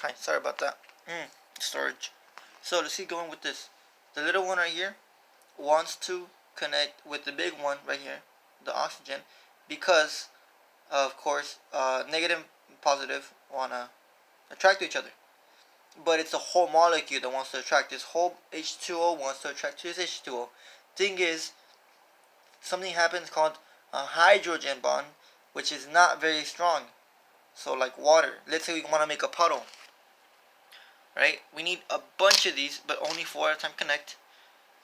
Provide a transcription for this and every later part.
Hi, sorry about that. Storage. So let's keep going with this. The little one right here wants to connect with the big one right here, the oxygen, because of course negative and positive want to attract to each other. But it's a whole molecule that wants to attract. This whole H2O wants to attract to this H2O. Thing is, something happens called a hydrogen bond, which is not very strong. So like water, let's say we want to make a puddle, right? We need a bunch of these, but only 4 at a time connect.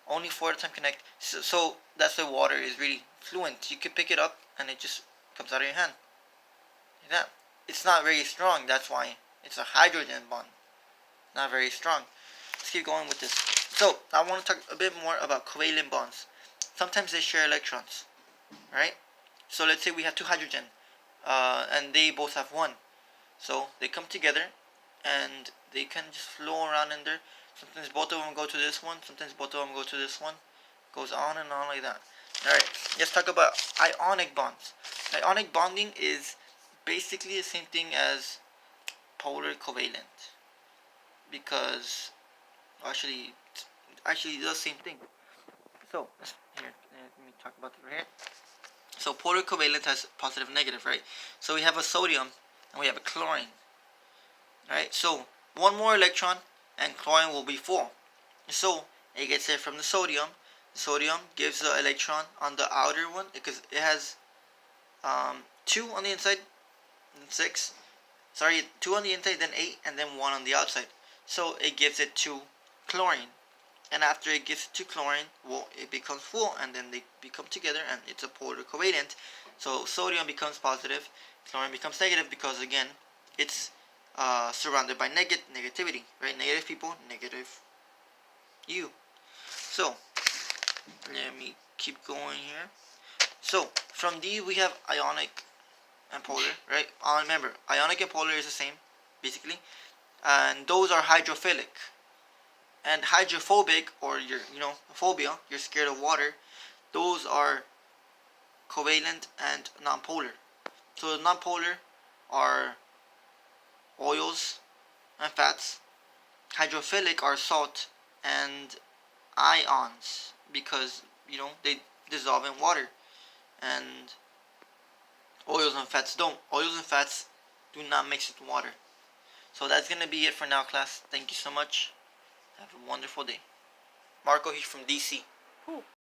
Only 4 at a time connect. So that's why water is really fluent. You can pick it up and it just comes out of your hand. Like that. It's not very strong. That's why it's a hydrogen bond. Not very strong. Let's keep going with this. So I want to talk a bit more about covalent bonds. Sometimes they share electrons, right? So let's say we have 2 hydrogen, and they both have 1. So they come together, and they can just flow around in there. Sometimes both of them go to this one. Sometimes both of them go to this one. Goes on and on like that. Alright, let's talk about ionic bonds. Ionic bonding is basically the same thing as polar covalent. Because, actually the same thing. So, here, let me talk about it right here. So, polar covalent has positive and negative, right? So, we have a sodium and we have a chlorine. Right? So, one more electron and chlorine will be full. So, it gets it from the sodium. Sodium gives the electron on the outer one because it has 2 on the inside and 6. Sorry, 2 on the inside, then 8, and then 1 on the outside. So it gives it to chlorine. And after it gives it to chlorine, well, it becomes full, and then they become together, and it's a polar covalent. So sodium becomes positive, chlorine becomes negative because, again, it's surrounded by negativity, right? Negative people, negative you. So, let me keep going here. So, from D we have ionic and polar, right? Remember, ionic and polar is the same, basically. And those are hydrophilic. And hydrophobic, or phobia, you're scared of water, those are covalent and nonpolar. So the nonpolar are oils and fats. Hydrophilic are salt and ions because they dissolve in water, and oils and fats don't. Oils and fats do not mix with water. So that's gonna be it for now, class. Thank you so much. Have a wonderful day. Marco here from DC.